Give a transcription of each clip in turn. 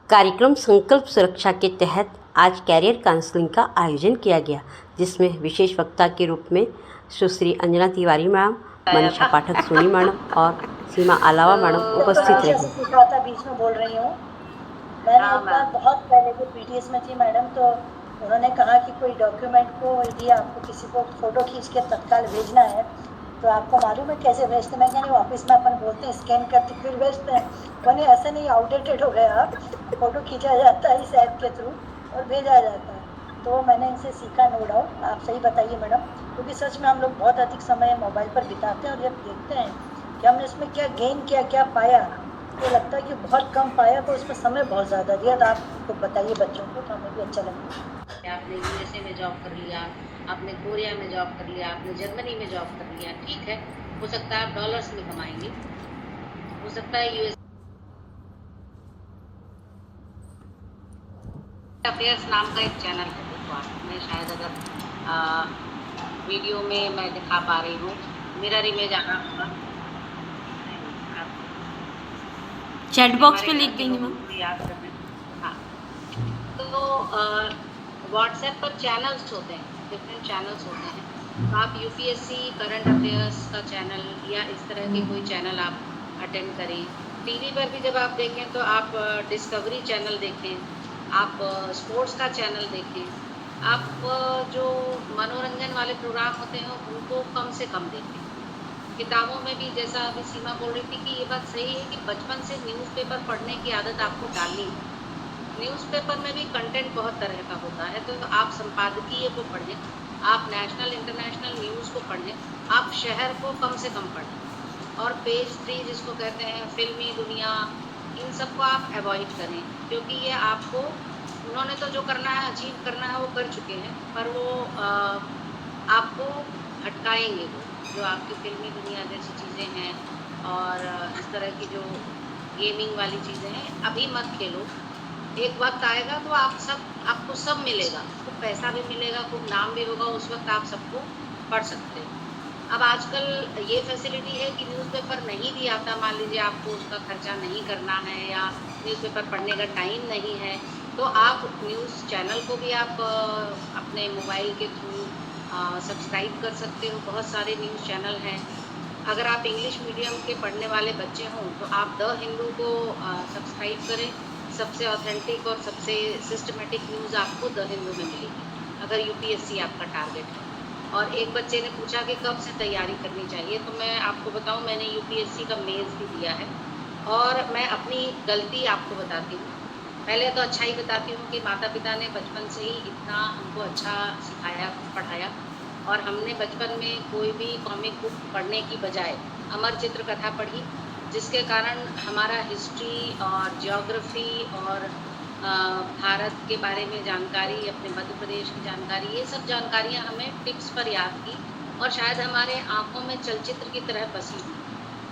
कार्यक्रम संकल्प सुरक्षा के तहत आज कैरियर काउंसलिंग का आयोजन किया गया, जिसमें विशेष वक्ता के रूप में सुश्री अंजना तिवारी मैडम, मनीषा पाठक सोनी मैडम और सीमा अलावा मैडम उपस्थित रही। बीच में बोल रही हूँ। मैंने एक बार बहुत पहले जो पीटीएस में थी मैडम, तो उन्होंने कहा कि कोई डॉक्यूमेंट को यदि आपको किसी को फ़ोटो खींच के तत्काल भेजना है तो आपको मालूम है कैसे भेजते हैं? मैं यानी ऑफिस में अपन बोलते हैं स्कैन करके फिर भेजते हैं। मैंने ऐसा नहीं, आउटडेटेड हो गया। आप फ़ोटो खींचा जाता है इस ऐप के थ्रू और भेजा जाता है। तो मैंने इनसे सीखा, नो डाउट। आप सही बताइए मैडम, क्योंकि सच में हम लोग बहुत अधिक समय मोबाइल पर बिताते हैं और जब देखते हैं कि हमने इसमें क्या गेन किया, क्या पाया, तो लगता है कि बहुत कम पाया, तो उसमें समय बहुत ज़्यादा दिया। तो आप तो बताइए बच्चों को, तो हमें भी अच्छा लगेगा। आपने यूएसए में जॉब कर लिया, आपने कोरिया में जॉब कर लिया, आपने जर्मनी में जॉब कर लिया, ठीक है, हो सकता है आप डॉलर्स में कमाएंगे, हो सकता है यूएस अफेयर्स नाम का एक चैनल है, देखो आपने शायद अगर वीडियो में मैं दिखा पा रही हूँ, मिरर इमेज आना होगा, चैट बॉक्स पे लिख देंगे याद करने। हाँ, तो व्हाट्सएप पर चैनल्स होते हैं, डिफरेंट चैनल्स होते हैं। तो आप यूपीएससी करंट अफेयर्स का चैनल या इस तरह के कोई चैनल आप अटेंड करें। टीवी पर भी जब आप देखें तो आप डिस्कवरी चैनल देखें, आप स्पोर्ट्स का चैनल देखें, आप जो मनोरंजन वाले प्रोग्राम होते हैं उनको कम से कम देखें। किताबों में भी, जैसा अभी सीमा बोल रही थी कि ये बात सही है कि बचपन से न्यूज़पेपर पढ़ने की आदत आपको डालनी है। न्यूज़पेपर में भी कंटेंट बहुत तरह का होता है, तो आप संपादकीय को पढ़ें, आप नेशनल इंटरनेशनल न्यूज़ को पढ़ें, आप शहर को कम से कम पढ़ें। और पेज 3 जिसको कहते हैं फिल्मी दुनिया, इन सब को आप अवॉइड करें, क्योंकि ये आपको, उन्होंने तो जो करना है, अचीव करना है वो कर चुके हैं, पर वो आपको भटकाएंगे। वो जो आपकी फिल्मी दुनिया जैसी चीज़ें हैं और इस तरह की जो गेमिंग वाली चीज़ें हैं, अभी मत खेलो। एक वक्त आएगा तो आपको सब मिलेगा, खूब पैसा भी मिलेगा, खूब नाम भी होगा, उस वक्त आप सबको पढ़ सकते हैं। अब आजकल ये फैसिलिटी है कि न्यूज़पेपर नहीं भी आता, मान लीजिए आपको उसका खर्चा नहीं करना है या न्यूज़पेपर पढ़ने का टाइम नहीं है, तो आप न्यूज़ चैनल को भी आप अपने मोबाइल के थ्रू सब्सक्राइब कर सकते हो। बहुत सारे न्यूज़ चैनल हैं। अगर आप इंग्लिश मीडियम के पढ़ने वाले बच्चे हों तो आप द हिंदू को सब्सक्राइब करें। सबसे ऑथेंटिक और सबसे सिस्टमेटिक न्यूज़ आपको द हिंदू में मिलेगी, अगर यूपीएससी आपका टारगेट है। और एक बच्चे ने पूछा कि कब से तैयारी करनी चाहिए, तो मैं आपको बताऊं, मैंने यूपीएससी का मेंस भी दिया है और मैं अपनी गलती आपको बताती हूँ। पहले तो अच्छा ही बताती हूँ कि माता पिता ने बचपन से ही इतना हमको अच्छा सिखाया, पढ़ाया, और हमने बचपन में कोई भी कॉमिक बुक पढ़ने की बजाय अमर चित्र कथा पढ़ी, जिसके कारण हमारा हिस्ट्री और ज्योग्राफी और भारत के बारे में जानकारी, अपने मध्य प्रदेश की जानकारी, ये सब जानकारियाँ हमें टिप्स पर याद की और शायद हमारे आँखों में चलचित्र की तरह बसी हुई।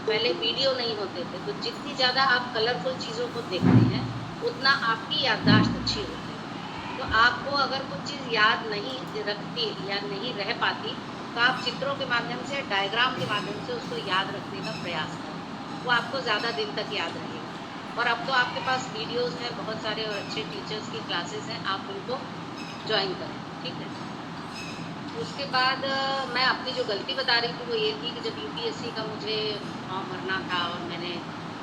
पहले वीडियो नहीं होते थे, तो जितनी ज़्यादा आप कलरफुल चीज़ों को देखते हैं उतना आपकी याददाश्त अच्छी होती है। तो आपको अगर कुछ चीज़ याद नहीं रखती या नहीं रह पाती, तो आप चित्रों के माध्यम से, डायग्राम के माध्यम से उसको याद रखने का प्रयास करें, वो आपको ज़्यादा दिन तक याद रहेगा। और अब तो आपके पास वीडियोस हैं बहुत सारे और अच्छे टीचर्स की क्लासेस हैं, आप उनको ज्वाइन करें, ठीक है। उसके बाद मैं अपनी जो गलती बता रही थी वो ये थी कि जब यूपीएससी का मुझे फॉर्म भरना था और मैंने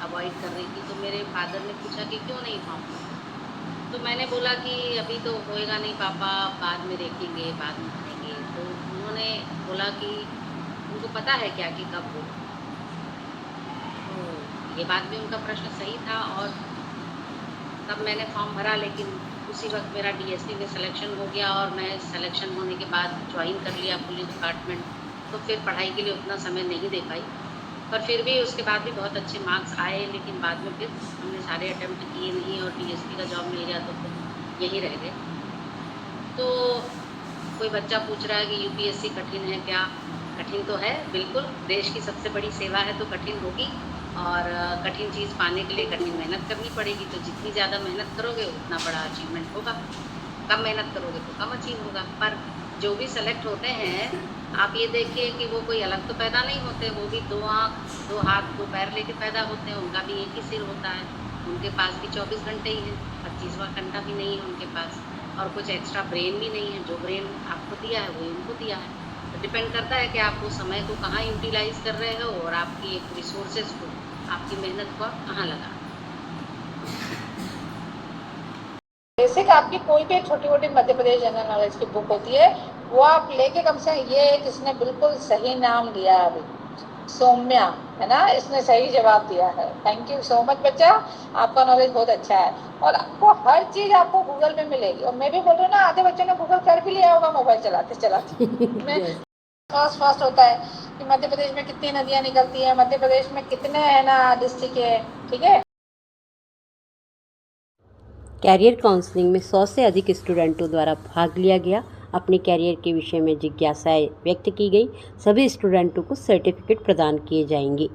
अवॉइड कर रही थी, तो मेरे फादर ने पूछा कि क्यों नहीं फॉर्म भरा। तो मैंने बोला कि अभी तो होएगा नहीं पापा, बाद में देखेंगे, बाद में भरेंगे। तो उन्होंने बोला कि उनको पता है क्या कि कब होगा। तो ये बात भी उनका प्रश्न सही था और तब मैंने फॉर्म भरा, लेकिन उसी वक्त मेरा डीएसपी में सिलेक्शन हो गया और मैं सिलेक्शन होने के बाद ज्वाइन कर लिया पुलिस डिपार्टमेंट। तो फिर पढ़ाई के लिए उतना समय नहीं दे पाई, पर फिर भी उसके बाद भी बहुत अच्छे मार्क्स आए, लेकिन बाद में फिर हमने सारे अटेम्प्ट किए नहीं और डीएसपी का जॉब मिल गया तो फिर यहीं रह गए। तो कोई बच्चा पूछ रहा है कि यूपीएससी कठिन है क्या? कठिन तो है, बिल्कुल। देश की सबसे बड़ी सेवा है तो कठिन होगी, और कठिन चीज़ पाने के लिए कठिन मेहनत करनी पड़ेगी। तो जितनी ज़्यादा मेहनत करोगे उतना बड़ा अचीवमेंट होगा, कम मेहनत करोगे तो कम अचीव होगा। पर जो भी सेलेक्ट होते हैं, आप ये देखिए कि वो कोई अलग तो पैदा नहीं होते, वो भी 2 आँख, 2 हाथ, 2 पैर लेके पैदा होते हैं, उनका भी एक ही सिर होता है। उनके पास भी 24 घंटे ही हैं, 25वां घंटा भी नहीं है उनके पास, और कुछ एक्स्ट्रा ब्रेन भी नहीं है। जो ब्रेन आपको दिया है वही उनको दिया है। तो डिपेंड करता है कि आप वो समय को कहाँ यूटिलाइज कर रहे हो और आपकी एक रिसोर्सेज को, आपकी मेहनत को आप कहाँ लगा। बेसिक आपकी कोई भी छोटी मोटी मध्य प्रदेश जनरल नॉलेज की बुक होती है, वो आप लेके कम से कम, ये जिसने बिल्कुल सही नाम दिया है अभी, सौम्या है ना, इसने सही जवाब दिया है। थैंक यू सो मच बच्चा, आपका नॉलेज बहुत अच्छा है और आपको हर चीज आपको गूगल में मिलेगी। और मैं भी बोल रही हूँ ना, आधे बच्चों ने गूगल कर भी लिया होगा मोबाइल चलाते चलाते। मैं फास्ट होता है कि मध्य प्रदेश में कितनी नदियाँ निकलती है, मध्य प्रदेश में कितने है ना डिस्ट्रिक्ट है, ठीक है। कैरियर काउंसलिंग में 100 से अधिक स्टूडेंटों द्वारा भाग लिया गया। अपने कैरियर के विषय में जिज्ञासाएं व्यक्त की गई। सभी स्टूडेंटों को सर्टिफिकेट प्रदान किए जाएंगे।